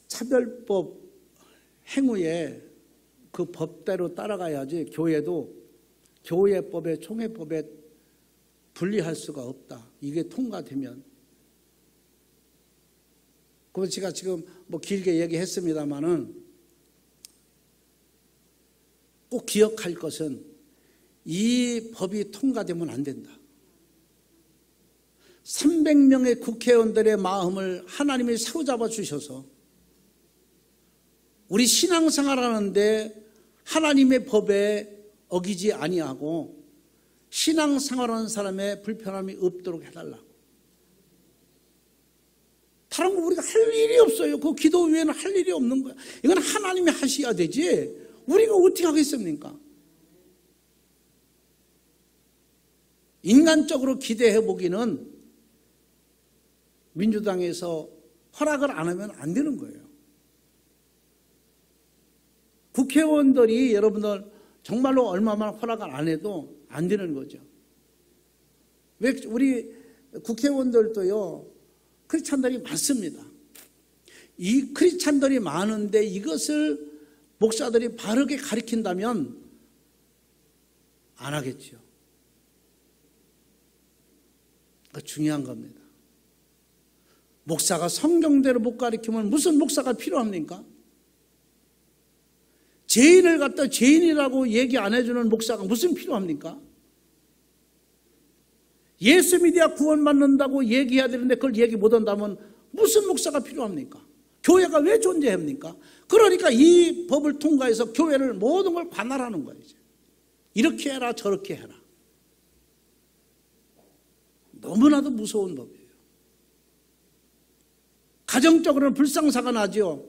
차별법 행위에 그 법대로 따라가야지 교회도 교회법에 총회법에 분리할 수가 없다. 이게 통과되면. 그래서 제가 지금 뭐 길게 얘기했습니다마는 꼭 기억할 것은 이 법이 통과되면 안 된다. 300명의 국회의원들의 마음을 하나님이 사로잡아 주셔서 우리 신앙생활하는데 하나님의 법에 어기지 아니하고 신앙생활하는 사람의 불편함이 없도록 해달라고. 다른 거 우리가 할 일이 없어요. 그 기도 외에는 할 일이 없는 거야. 이건 하나님이 하셔야 되지 우리가 어떻게 하겠습니까? 인간적으로 기대해 보기는 민주당에서 허락을 안 하면 안 되는 거예요. 국회의원들이 여러분들 정말로 얼마만 허락을 안 해도 안 되는 거죠. 왜 우리 국회의원들도요 크리스찬들이 많습니다. 이 크리스찬들이 많은데 이것을 목사들이 바르게 가르친다면 안 하겠죠. 그거 중요한 겁니다. 목사가 성경대로 못 가르치면 무슨 목사가 필요합니까? 죄인을 갖다 죄인이라고 얘기 안 해주는 목사가 무슨 필요합니까? 예수 믿어야 구원받는다고 얘기해야 되는데 그걸 얘기 못한다면 무슨 목사가 필요합니까? 교회가 왜 존재합니까? 그러니까 이 법을 통과해서 교회를 모든 걸 관할하는 거예요. 이렇게 해라 저렇게 해라. 너무나도 무서운 법이에요. 가정적으로는 불상사가 나죠.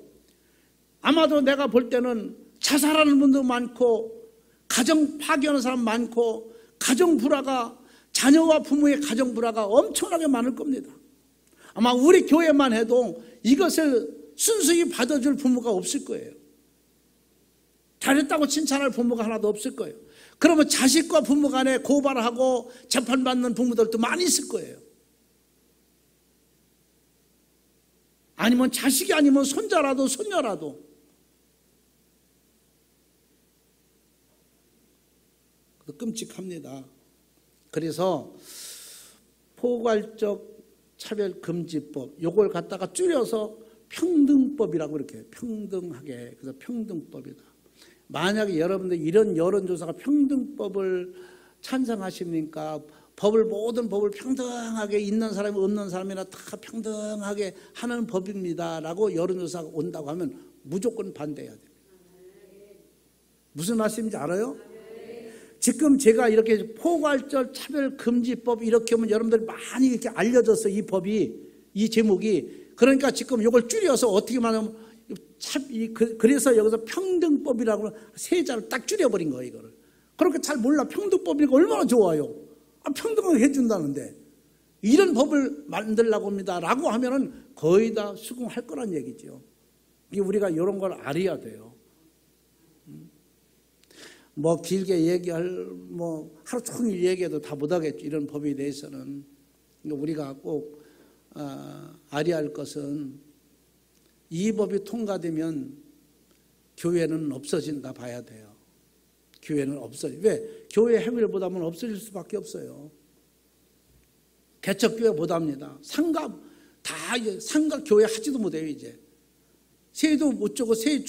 아마도 내가 볼 때는 자살하는 분도 많고 가정 파괴하는 사람 많고 가정 불화가 자녀와 부모의 가정 불화가 엄청나게 많을 겁니다. 아마 우리 교회만 해도 이것을 순수히 받아줄 부모가 없을 거예요. 잘했다고 칭찬할 부모가 하나도 없을 거예요. 그러면 자식과 부모 간에 고발하고 재판받는 부모들도 많이 있을 거예요. 아니면 자식이 아니면 손자라도 손녀라도. 끔찍합니다. 그래서 포괄적 차별금지법 요걸 갖다가 줄여서 평등법이라고 이렇게 평등하게 그래서 평등법이다. 만약에 여러분들 이런 여론조사가 평등법을 찬성하십니까? 모든 법을 평등하게 있는 사람이 없는 사람이나 다 평등하게 하는 법입니다 라고 여론조사가 온다고 하면 무조건 반대해야 됩니다. 무슨 말씀인지 알아요? 지금 제가 이렇게 포괄적 차별금지법 이렇게 하면 여러분들이 많이 이렇게 알려졌어. 이 법이 이 제목이. 그러니까 지금 이걸 줄여서 어떻게 말하면 그래서 여기서 평등법이라고 세 자를 딱 줄여버린 거예요. 이거를. 그렇게 잘 몰라. 평등법이니까 얼마나 좋아요. 평등하게 해준다는데 이런 법을 만들려고 합니다 라고 하면은 거의 다 수긍할 거란 얘기죠. 이게 우리가 이런 걸 알아야 돼요. 뭐 길게 얘기할 뭐 하루 종일 얘기해도 다 못하겠죠. 이런 법에 대해서는. 우리가 꼭 알아야 할 것은 이 법이 통과되면 교회는 없어진다 봐야 돼요. 교회는 없어져. 왜? 교회 행위보다는 없어질 수밖에 없어요. 개척교회 못합니다. 상가 교회 하지도 못해요. 이제 세도 못 주고 세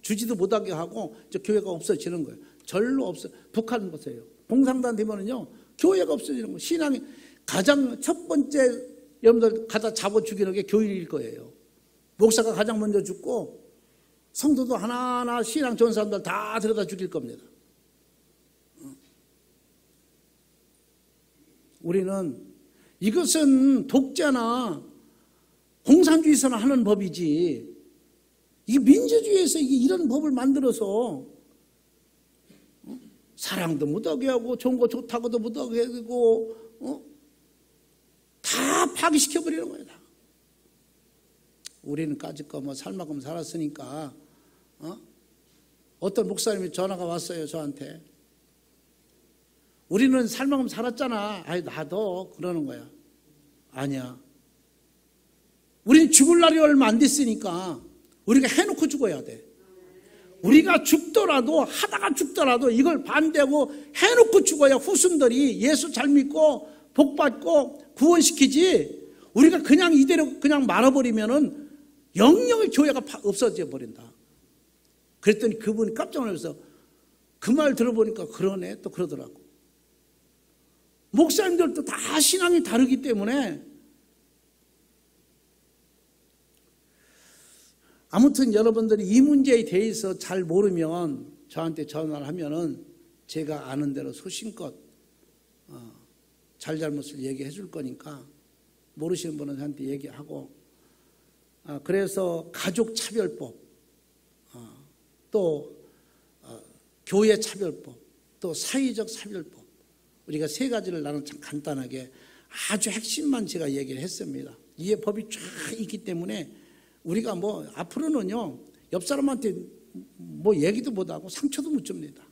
주지도 못하게 하고 이제 교회가 없어지는 거예요. 절로 없어. 북한 보세요. 공산당 되면은요 교회가 없어지는 거예요. 신앙이 가장 첫 번째 여러분들 가다 잡아 죽이는 게 교인일 거예요. 목사가 가장 먼저 죽고 성도도 하나하나 신앙 좋은 사람들 다 데려다 죽일 겁니다. 우리는 이것은 독재나 공산주의에서나 하는 법이지 이게 민주주의에서 이런 법을 만들어서 사랑도 못하게 하고 좋은 거 좋다고도 못하게 하고 다 파괴시켜버리는 거예요. 다. 우리는 까짓거 뭐 살만큼 살았으니까 어떤 목사님이 전화가 왔어요. 저한테. 우리는 살만큼 살았잖아. 아이 나도 그러는 거야. 아니야. 우리는 죽을 날이 얼마 안 됐으니까 우리가 해놓고 죽어야 돼. 우리가 죽더라도 하다가 죽더라도 이걸 반대하고 해놓고 죽어야 후손들이 예수 잘 믿고 복받고 구원시키지, 우리가 그냥 이대로 그냥 말아버리면은 영영의 교회가 없어져 버린다. 그랬더니 그분이 깜짝 놀라서 그 말 들어보니까 그러네 또 그러더라고. 목사님들도 다 신앙이 다르기 때문에 아무튼 여러분들이 이 문제에 대해서 잘 모르면 저한테 전화를 하면은 제가 아는 대로 소신껏 잘잘못을 얘기해 줄 거니까 모르시는 분은 저한테 얘기하고, 그래서 가족 차별법, 또 교회 차별법, 또 사회적 차별법, 우리가 세 가지를 나는 참 간단하게 아주 핵심만 제가 얘기를 했습니다. 이에 법이 쫙 있기 때문에 우리가 뭐 앞으로는요 옆 사람한테 뭐 얘기도 못하고 상처도 못 줍니다.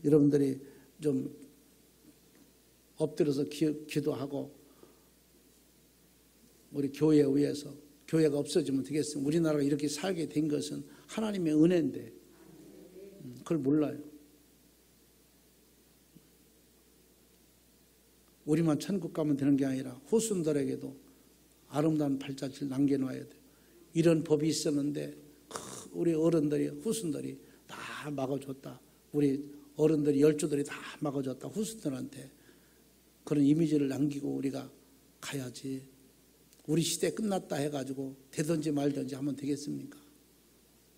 여러분들이 좀 엎드려서 기도하고 우리 교회에 의해서 교회가 없어지면 되겠습니다. 우리나라가 이렇게 살게 된 것은 하나님의 은혜인데 그걸 몰라요. 우리만 천국 가면 되는 게 아니라 후손들에게도 아름다운 발자취를 남겨놔야 돼요. 이런 법이 있었는데 우리 어른들이 후손들이 다 막아줬다. 우리 어른들이 열조들이 다 막아줬다. 후손들한테 그런 이미지를 남기고 우리가 가야지. 우리 시대 끝났다 해가지고 되든지 말든지 하면 되겠습니까?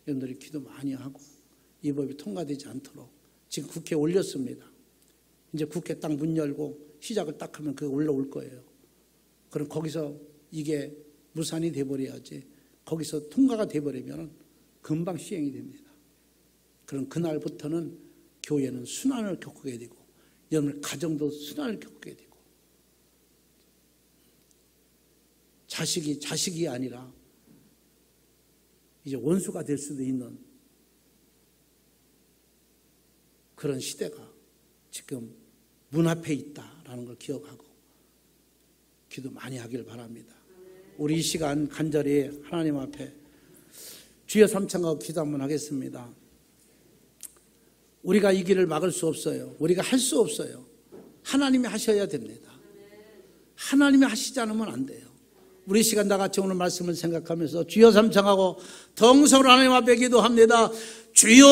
여러분들이 기도 많이 하고 이 법이 통과되지 않도록 지금 국회에 올렸습니다. 이제 국회 딱 문 열고 시작을 딱 하면 그게 올라올 거예요. 그럼 거기서 이게 무산이 돼버려야지. 거기서 통과가 돼버리면 금방 시행이 됩니다. 그럼 그날부터는 교회는 순환을 겪게 되고 여러분 가정도 순환을 겪게 되고 자식이 아니라 이제 원수가 될 수도 있는 그런 시대가 지금 문 앞에 있다라는 걸 기억하고 기도 많이 하길 바랍니다. 우리 이 시간 간절히 하나님 앞에 주여 삼창하고 기도 한번 하겠습니다. 우리가 이 길을 막을 수 없어요. 우리가 할 수 없어요. 하나님이 하셔야 됩니다. 하나님이 하시지 않으면 안 돼요. 우리 시간 다 같이 오늘 말씀을 생각하면서 주여 삼창하고 동성으로 하나님 앞에 기도합니다. 주여